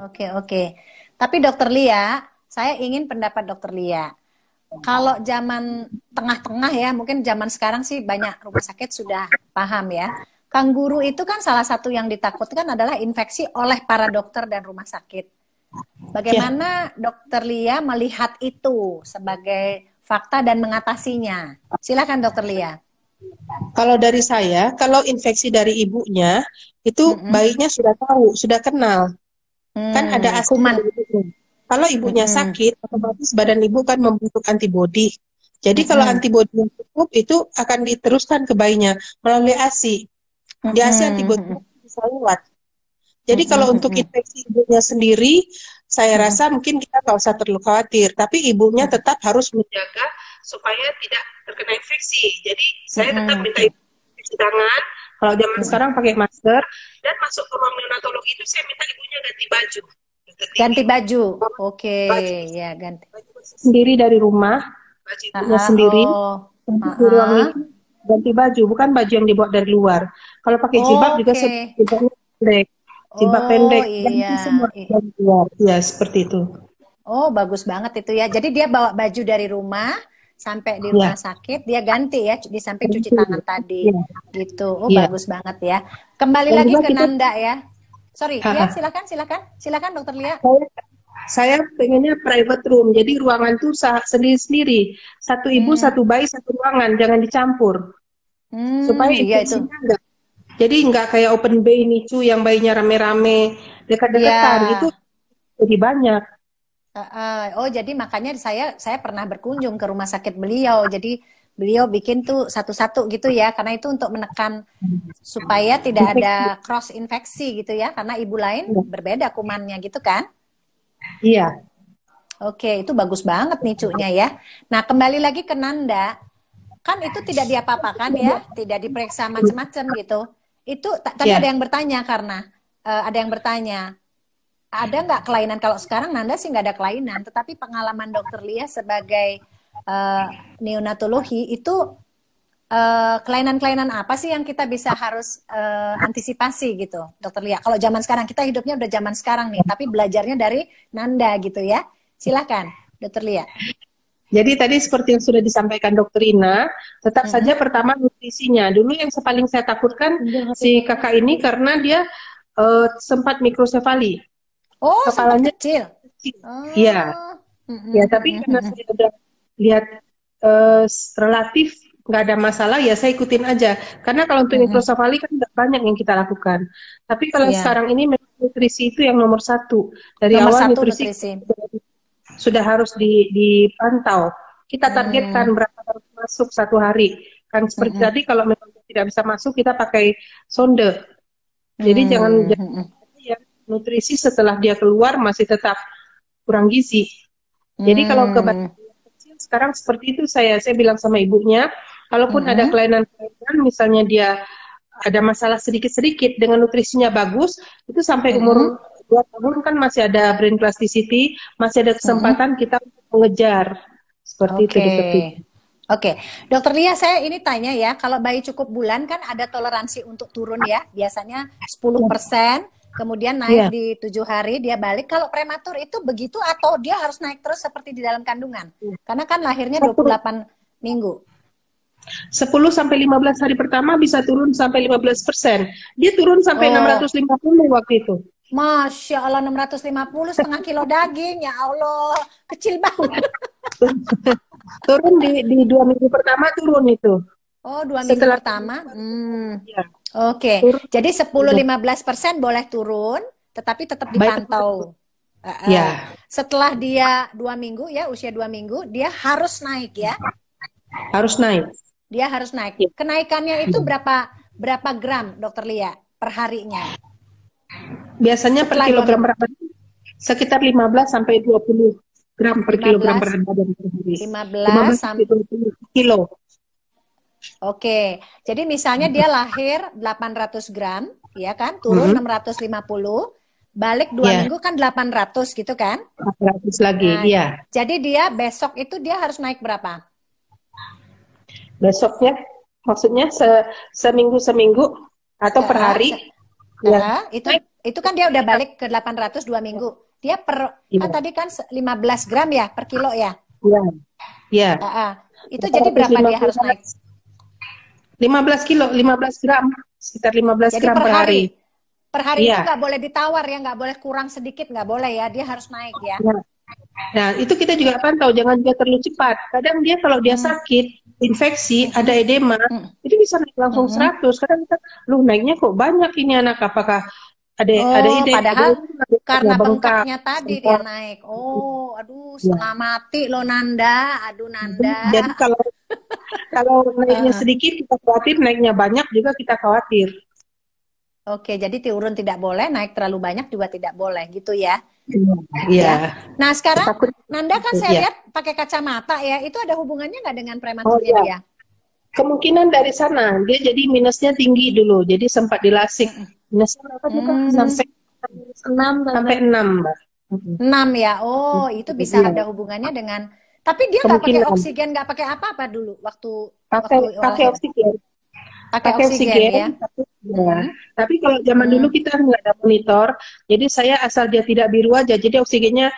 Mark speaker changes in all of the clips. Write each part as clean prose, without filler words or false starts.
Speaker 1: Oke, oke. Tapi Dokter Lia, saya ingin pendapat Dokter Lia. Kalau zaman tengah-tengah ya, mungkin zaman sekarang sih banyak rumah sakit sudah paham ya. Kangguru itu kan salah satu yang ditakutkan adalah infeksi oleh para dokter dan rumah sakit.
Speaker 2: Ya,
Speaker 1: Bagaimana Dokter Lia melihat itu sebagai fakta dan mengatasinya? Silakan Dokter Lia.
Speaker 2: kalau dari saya, kalau infeksi dari ibunya, itu
Speaker 1: Mm-mm.
Speaker 2: bayinya sudah tahu, sudah kenal. Kan ada asli
Speaker 1: Kuman.
Speaker 2: dari ibunya. Kalau ibunya
Speaker 1: Mm-mm.
Speaker 2: sakit, otomatis badan ibu kan membentuk antibodi. Jadi kalau
Speaker 1: Mm-mm.
Speaker 2: antibodi yang cukup itu akan diteruskan ke bayinya melalui ASI. Di ASI antibodi
Speaker 1: Mm-mm.
Speaker 2: bisa lewat. Jadi
Speaker 1: Mm-mm.
Speaker 2: kalau untuk
Speaker 1: Mm-mm.
Speaker 2: infeksi ibunya sendiri, saya
Speaker 1: Mm-mm.
Speaker 2: rasa mungkin kita nggak usah terlalu khawatir. Tapi ibunya tetap harus menjaga supaya tidak terkena infeksi. Jadi saya tetap minta
Speaker 1: Mm-mm.
Speaker 2: ibu cuci tangan. Kalau zaman
Speaker 1: Mm-mm.
Speaker 2: sekarang pakai masker dan masuk ke ruang neonatologi itu saya minta ibunya ganti baju.
Speaker 1: Ganti baju. Oke,
Speaker 2: Baju
Speaker 1: ya ganti.
Speaker 2: baju bersih sendiri dari rumah, baju ibunya sendiri,
Speaker 1: Oh,
Speaker 2: nanti di ruang itu ganti baju, bukan baju yang dibawa dari luar. Kalau pakai jilbab juga
Speaker 1: oke.
Speaker 2: jilbab
Speaker 1: Oh
Speaker 2: pendek, ganti semua
Speaker 1: iya.
Speaker 2: dari luar. Ya, seperti itu.
Speaker 1: Oh, bagus banget itu ya. Jadi dia bawa baju dari rumah sampai di rumah
Speaker 2: Ya,
Speaker 1: sakit, dia ganti ya di samping cuci
Speaker 2: ganti.
Speaker 1: tangan tadi.
Speaker 2: Ya,
Speaker 1: Gitu. Oh,
Speaker 2: ya.
Speaker 1: bagus banget ya. Kembali
Speaker 2: Dan
Speaker 1: lagi
Speaker 2: juga
Speaker 1: ke
Speaker 2: kita,
Speaker 1: Nanda ya. Sorry, ya
Speaker 2: haha,
Speaker 1: silakan, silakan. Silakan Dokter Lia.
Speaker 2: saya pengennya private room, jadi ruangan tuh sendiri-sendiri. Satu ibu,
Speaker 1: Hmm,
Speaker 2: satu bayi, satu ruangan, jangan dicampur. Supaya
Speaker 1: iya itu.
Speaker 2: infeksinya enggak. Jadi nggak kayak open bay nicu yang bayinya rame-rame,
Speaker 1: Iya.
Speaker 2: dekat-dekatan. Itu jadi banyak.
Speaker 1: Oh, jadi makanya saya pernah berkunjung ke rumah sakit beliau. Jadi beliau bikin tuh satu-satu gitu ya, karena itu untuk menekan supaya tidak
Speaker 2: Infeksi.
Speaker 1: ada cross infeksi gitu ya, karena ibu lain berbeda kumannya gitu kan.
Speaker 2: Iya,
Speaker 1: Oke, itu bagus banget nih cuknya ya. Nah, kembali lagi ke Nanda, kan itu tidak diapa-apakan ya, tidak diperiksa macam-macam gitu. Itu tadi ada
Speaker 2: iya.
Speaker 1: yang bertanya karena ada yang bertanya, ada nggak kelainan? Kalau sekarang Nanda sih nggak ada kelainan, tetapi pengalaman Dokter Lia sebagai eh, neonatologi itu kelainan-kelainan apa sih yang kita bisa harus antisipasi gitu, Dokter Lia? Kalau zaman sekarang kita hidupnya udah zaman sekarang nih, tapi belajarnya dari Nanda gitu ya. Silakan, Dokter Lia.
Speaker 2: Jadi tadi seperti yang sudah disampaikan Dokter Ina, tetap saja
Speaker 1: Mm-mm.
Speaker 2: pertama nutrisinya. Dulu yang paling saya takutkan si kakak ini karena dia sempat mikrosefali,
Speaker 1: Oh, sempat
Speaker 2: kepalanya
Speaker 1: kecil.
Speaker 2: kecil. Iya,
Speaker 1: Oh.
Speaker 2: ya. Tapi karena
Speaker 1: Mm-mm.
Speaker 2: saya udah lihat eh, relatif nggak ada masalah, ya saya ikutin aja. Karena kalau untuk
Speaker 1: Mm-mm.
Speaker 2: mikrosefali kan nggak banyak yang kita lakukan. Tapi kalau
Speaker 1: Ya,
Speaker 2: sekarang ini memang nutrisi itu yang nomor satu. Dari
Speaker 1: nomor
Speaker 2: awal
Speaker 1: satu
Speaker 2: nutrisi
Speaker 1: nutrisi.
Speaker 2: sudah harus dipantau. Kita targetkan
Speaker 1: Hmm.
Speaker 2: berapa harus masuk satu hari. Kan seperti
Speaker 1: Mm-mm.
Speaker 2: tadi kalau memang tidak bisa masuk kita pakai sonde. Jadi jangan
Speaker 1: Hmm.
Speaker 2: ya, nutrisi setelah dia keluar masih tetap kurang gizi. Jadi kalau ke bayi
Speaker 1: Hmm.
Speaker 2: kecil sekarang seperti itu saya bilang sama ibunya, kalaupun ada
Speaker 1: Mm-mm.
Speaker 2: kelainan-kelainan misalnya dia ada masalah sedikit-sedikit dengan nutrisinya bagus, itu sampai
Speaker 1: Mm-mm.
Speaker 2: umur 2 tahun kan masih ada brain plasticity, masih ada
Speaker 1: Mm-mm.
Speaker 2: kesempatan kita untuk mengejar. Seperti itu,
Speaker 1: Oke.
Speaker 2: Dokter Tina.
Speaker 1: Oke, Dokter Lia, saya ini tanya ya, kalau bayi cukup bulan kan ada toleransi untuk turun ya, biasanya 10%, kemudian naik
Speaker 2: Iya,
Speaker 1: di 7 hari, dia balik. Kalau prematur itu begitu atau dia harus naik terus seperti di dalam kandungan? Karena kan lahirnya 28 minggu.
Speaker 2: 10 sampai 15 hari pertama bisa turun sampai 15%. Dia turun sampai
Speaker 1: Oh,
Speaker 2: 650 waktu itu.
Speaker 1: Masya Allah 650 setengah kilo daging, ya Allah, kecil banget.
Speaker 2: Turun di 2 minggu pertama turun itu.
Speaker 1: Oh, 2 minggu
Speaker 2: Setelah
Speaker 1: pertama.
Speaker 2: ya,
Speaker 1: Oke,
Speaker 2: turun
Speaker 1: jadi 10-15% boleh turun, tetapi tetap
Speaker 2: baik
Speaker 1: dipantau.
Speaker 2: ya,
Speaker 1: Setelah dia 2 minggu ya, usia 2 minggu, dia harus naik ya.
Speaker 2: harus naik.
Speaker 1: Dia harus naik.
Speaker 2: Ya.
Speaker 1: Kenaikannya itu berapa gram, Dokter Lia, per harinya?
Speaker 2: Biasanya per
Speaker 1: Setelah dua
Speaker 2: kilogram
Speaker 1: minggu,
Speaker 2: berat badan sekitar 15 sampai 20 gram per kilogram
Speaker 1: 15,
Speaker 2: berat badan per hari.
Speaker 1: 15
Speaker 2: 15 sampai 20 kilo.
Speaker 1: Oke, jadi misalnya dia lahir 800 gram, ya kan? Turun
Speaker 2: Mhm.
Speaker 1: 650, balik dua
Speaker 2: Ya,
Speaker 1: minggu kan 800 gitu kan?
Speaker 2: 400 lagi.
Speaker 1: Nah,
Speaker 2: Iya.
Speaker 1: jadi dia besok itu dia harus naik berapa?
Speaker 2: Besoknya, maksudnya seminggu atau per hari. Ya.
Speaker 1: Itu kan dia udah balik ke 800 2 minggu. Dia kan tadi kan 15 gram ya per kilo ya?
Speaker 2: Iya. Iya.
Speaker 1: Itu jadi berapa dia harus naik?
Speaker 2: 15 kilo, 15 gram. Sekitar 15
Speaker 1: jadi
Speaker 2: gram per hari.
Speaker 1: Per hari itu nggak boleh ditawar ya, nggak boleh kurang sedikit, nggak boleh ya. Dia harus naik ya.
Speaker 2: Nah, itu kita juga pantau, jangan juga terlalu cepat. Kadang dia kalau dia sakit, infeksi, ada edema, itu bisa naik langsung 100. Kadang kita, naiknya kok banyak ini anak, apakah ada ide?
Speaker 1: Padahal karena bengkaknya tadi dia naik. Aduh, setengah mati loh Nanda. Aduh Nanda.
Speaker 2: Jadi kalau naiknya sedikit kita khawatir, naiknya banyak juga kita khawatir.
Speaker 1: Oke, jadi turun tidak boleh, naik terlalu banyak juga tidak boleh, gitu ya?
Speaker 2: Iya.
Speaker 1: Nah sekarang Nanda kan saya lihat pakai kacamata ya, itu ada hubungannya nggak dengan prematurnya dia?
Speaker 2: Kemungkinan dari sana, dia jadi minusnya tinggi dulu, jadi sempat dilasik. Minusnya berapa juga? Sampai 6, Mbak.
Speaker 1: 6 ya, itu bisa ada hubungannya dengan, tapi dia nggak pakai oksigen, nggak pakai apa-apa dulu waktu
Speaker 2: pakai oksigen.
Speaker 1: Pakai oksigen ya.
Speaker 2: Tapi kalau zaman dulu kita nggak ada monitor, jadi saya asal dia tidak biru aja, jadi oksigennya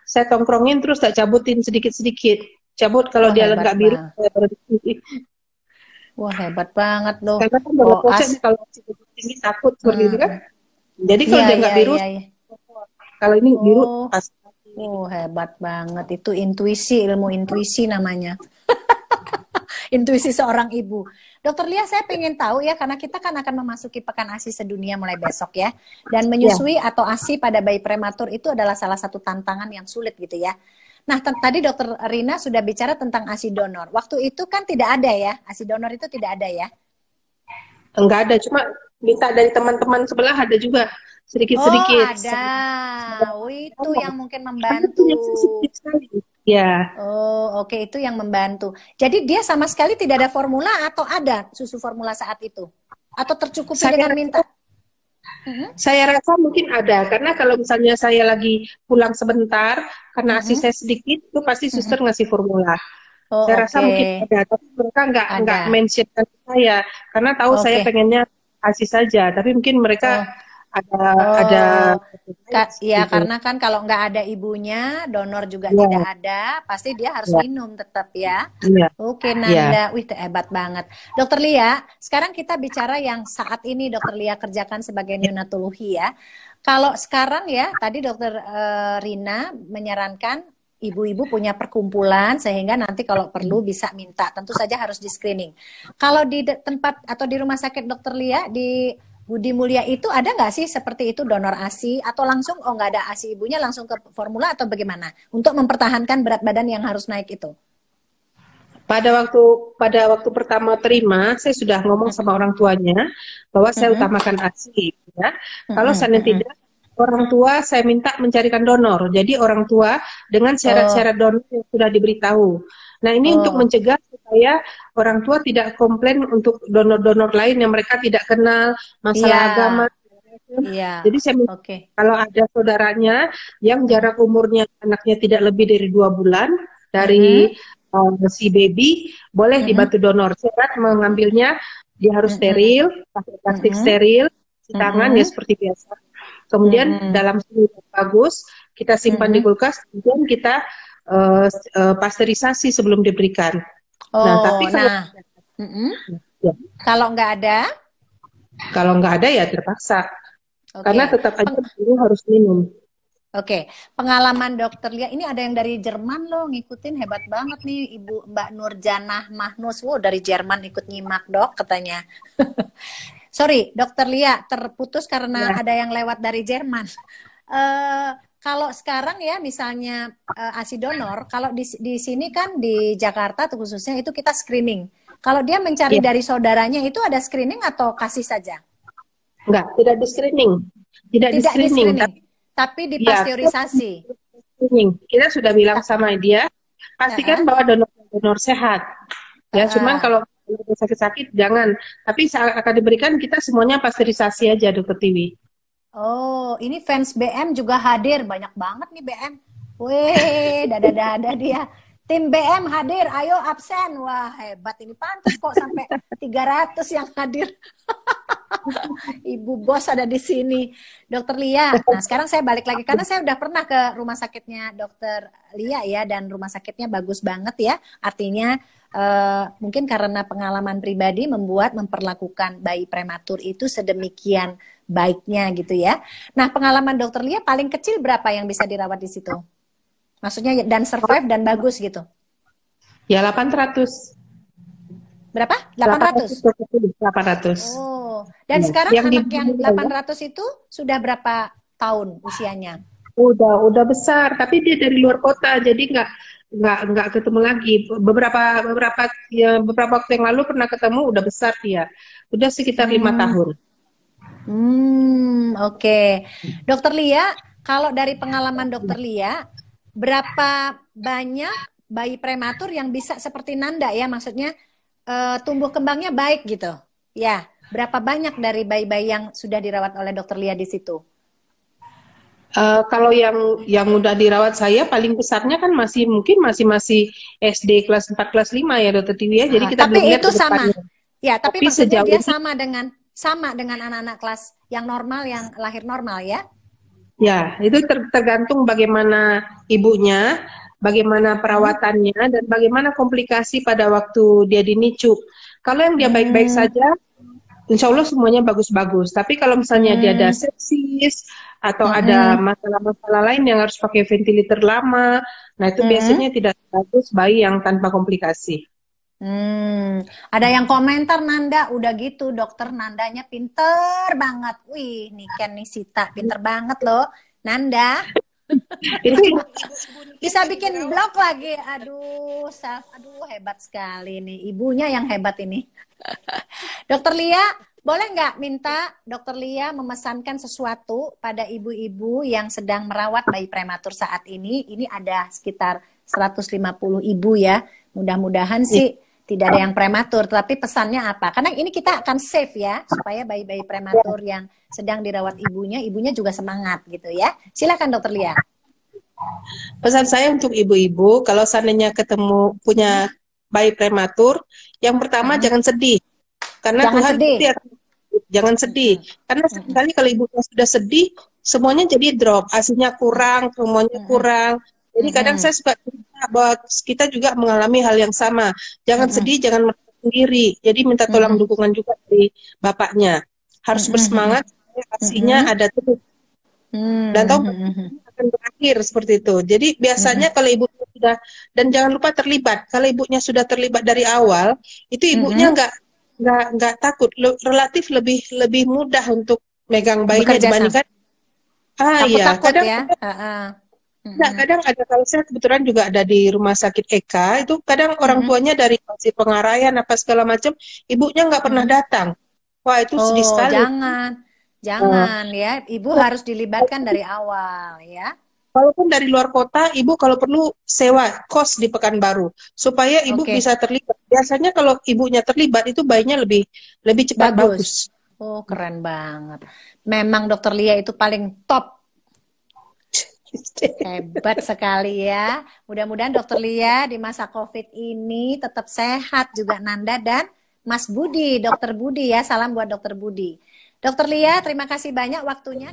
Speaker 2: saya tongkrongin terus tak cabutin sedikit-sedikit. Cabut kalau dia nggak biru, saya berhenti.
Speaker 1: Wah hebat banget loh.
Speaker 2: Karena kan kalau oksigen tinggi takut seperti itu kan. Jadi kalau dia nggak biru, kalau ini biru pas.
Speaker 1: Hebat banget, itu intuisi, ilmu intuisi namanya. Intuisi seorang ibu. Dokter Lia, saya pengen tahu ya, karena kita kan akan memasuki Pekan ASI sedunia mulai besok ya. Dan menyusui atau ASI pada bayi prematur itu adalah salah satu tantangan yang sulit gitu ya. Nah, tadi Dokter Rina sudah bicara tentang ASI donor. Waktu itu kan tidak ada ya, ASI donor itu tidak ada ya?
Speaker 2: Enggak ada, cuma minta dari teman-teman sebelah ada juga. Sedikit-sedikit.
Speaker 1: Ada. Itu yang mungkin membantu.
Speaker 2: Ya.
Speaker 1: Oke, itu yang membantu. Jadi dia sama sekali tidak ada formula atau ada susu formula saat itu? Atau tercukupi dengan minta?
Speaker 2: Saya rasa mungkin ada, karena kalau misalnya saya lagi pulang sebentar, karena ASI saya sedikit, itu pasti suster ngasih formula. Saya rasa mungkin ada, tapi mereka nggak mention saya, karena tahu saya pengennya ASI saja, tapi mungkin mereka ada
Speaker 1: ya gitu. Karena kan kalau nggak ada ibunya, donor juga tidak ada, pasti dia harus minum tetap ya. Oke Nanda, wih hebat banget. Dokter Lia, sekarang kita bicara yang saat ini Dokter Lia kerjakan sebagai neonatologi ya. Kalau sekarang ya, tadi Dokter Rina menyarankan ibu-ibu punya perkumpulan sehingga nanti kalau perlu bisa minta, tentu saja harus di screening. Kalau di tempat atau di rumah sakit Dokter Lia di Budi Mulia itu ada nggak sih seperti itu donor ASI atau langsung nggak ada ASI ibunya langsung ke formula atau bagaimana untuk mempertahankan berat badan yang harus naik itu?
Speaker 2: Pada waktu pertama terima saya sudah ngomong sama orang tuanya bahwa saya utamakan ASI ya. Kalau saya tidak, orang tua saya minta mencarikan donor. Jadi orang tua dengan syarat-syarat donor yang sudah diberitahu. Nah ini untuk mencegah supaya orang tua tidak komplain untuk donor-donor lain yang mereka tidak kenal masalah agama. Jadi saya minta kalau ada saudaranya yang jarak umurnya anaknya tidak lebih dari 2 bulan dari si baby, boleh dibantu donor. Syarat mengambilnya dia harus steril, pakai plastik steril, cuci tangan ya seperti biasa. Kemudian dalam suhu yang bagus kita simpan di kulkas, kemudian kita pasteurisasi sebelum diberikan. Tapi
Speaker 1: kalau nggak ada
Speaker 2: ya terpaksa. Karena tetap aja ibu harus minum.
Speaker 1: Pengalaman Dokter Lia ini ada yang dari Jerman loh ngikutin, hebat banget nih Ibu Mbak Nurjanah Mahnus. Dari Jerman ikut nyimak dok katanya. Sorry Dokter Lia terputus karena ada yang lewat dari Jerman. Kalau sekarang ya misalnya ASI donor, kalau di sini kan di Jakarta khususnya itu kita screening. Kalau dia mencari dari saudaranya itu ada screening atau kasih saja?
Speaker 2: Enggak, tidak di screening. Tidak di screening.
Speaker 1: Tapi dipasteurisasi.
Speaker 2: Kita sudah bilang sama dia, pastikan bahwa donor sehat. Ya, cuman kalau sakit-sakit jangan. Tapi saat akan diberikan kita semuanya pasteurisasi aja Dokter Tiwi.
Speaker 1: Ini fans BM juga hadir, banyak banget nih BM. Weh, dada-dada dia. Tim BM hadir, ayo absen. Wah, hebat ini, pantas kok sampai 300 yang hadir. Ibu bos ada di sini, Dokter Lia. Nah, sekarang saya balik lagi karena saya udah pernah ke rumah sakitnya Dokter Lia ya, dan rumah sakitnya bagus banget ya. Artinya mungkin karena pengalaman pribadi memperlakukan bayi prematur itu sedemikian baiknya gitu ya. Nah, pengalaman Dokter Lia paling kecil berapa yang bisa dirawat di situ? Maksudnya dan survive dan bagus gitu.
Speaker 2: Ya 800.
Speaker 1: Berapa? 800?
Speaker 2: 800.
Speaker 1: Oh, dan
Speaker 2: Ya.
Speaker 1: sekarang
Speaker 2: Yang
Speaker 1: anak yang 800 itu sudah berapa tahun usianya?
Speaker 2: Udah besar, tapi dia dari luar kota, jadi nggak ketemu lagi. Beberapa waktu yang lalu pernah ketemu, udah besar dia, udah sekitar 5 tahun.
Speaker 1: Oke. Dokter Lia, kalau dari pengalaman Dokter Lia, berapa banyak bayi prematur yang bisa seperti Nanda ya, maksudnya tumbuh kembangnya baik gitu? Ya, berapa banyak dari bayi-bayi yang sudah dirawat oleh Dokter Lia di situ?
Speaker 2: Kalau yang udah dirawat saya paling besarnya kan mungkin masih SD kelas 4 kelas 5 ya Dokter Tiwi ya. Jadi kita
Speaker 1: tapi
Speaker 2: belum lihat
Speaker 1: itu
Speaker 2: ke
Speaker 1: sama.
Speaker 2: depannya.
Speaker 1: Ya, tapi
Speaker 2: Tapi
Speaker 1: maksudnya
Speaker 2: sejauh
Speaker 1: dia
Speaker 2: ini,
Speaker 1: sama dengan anak-anak kelas yang normal, yang lahir normal ya?
Speaker 2: ya, itu tergantung bagaimana ibunya, bagaimana perawatannya, dan bagaimana komplikasi pada waktu dia di NICU. Kalau yang dia baik-baik saja, insya Allah semuanya bagus-bagus. Tapi kalau misalnya dia ada sepsis atau ada masalah-masalah lain yang harus pakai ventilator lama, nah itu biasanya tidak bagus bayi yang tanpa komplikasi.
Speaker 1: Ada yang komentar, Nanda udah gitu dokter, Nandanya pinter banget. Wih, nih Ken nih Sita pinter banget loh Nanda. Bisa bikin blog lagi. Aduh hebat sekali nih, ibunya yang hebat ini. Dokter Lia, boleh nggak minta Dokter Lia memesankan sesuatu pada ibu-ibu yang sedang merawat bayi prematur saat ini? Ini ada sekitar 150 ibu ya. Mudah-mudahan sih tidak ada yang prematur, tapi pesannya apa? Karena ini kita akan save ya, supaya bayi-bayi prematur yang sedang dirawat ibunya juga semangat gitu ya. Silakan Dokter Lia.
Speaker 2: Pesan saya untuk ibu-ibu, kalau seandainya ketemu punya bayi prematur, yang pertama jangan sedih, karena
Speaker 1: Jangan
Speaker 2: Tuhan
Speaker 1: sedih.
Speaker 2: jangan sedih, karena sekali kalau ibunya sudah sedih, semuanya jadi drop, asinya kurang, semuanya kurang. Jadi kadang saya suka cerita bahwa kita juga mengalami hal yang sama. Jangan sedih, jangan merasa sendiri. Jadi minta tolong dukungan juga dari bapaknya. Harus bersemangat, asinya ada terus. Dan tahu akan berakhir seperti itu. Jadi biasanya kalau ibunya sudah, dan jangan lupa terlibat. Kalau ibunya sudah terlibat dari awal, itu ibunya nggak takut, relatif lebih mudah untuk megang bayinya dibandingkan
Speaker 1: takut
Speaker 2: kadang
Speaker 1: ya.
Speaker 2: kadang ada, kalau saya kebetulan juga ada di rumah sakit Eka, itu kadang orang tuanya dari hasil pengarahan apa segala macam, ibunya nggak pernah datang. Wah, itu sedih sekali.
Speaker 1: Jangan ya, ibu harus dilibatkan dari awal ya.
Speaker 2: Walaupun dari luar kota, ibu kalau perlu sewa kos di Pekanbaru supaya ibu bisa terlibat. Biasanya kalau ibunya terlibat itu bayinya lebih cepat bagus.
Speaker 1: Oh, keren banget. Memang Dokter Lia itu paling top. Hebat sekali ya. Mudah-mudahan Dokter Lia di masa COVID ini tetap sehat juga, Nanda dan Mas Budi, Dokter Budi ya. Salam buat Dokter Budi. Dokter Lia, terima kasih banyak waktunya.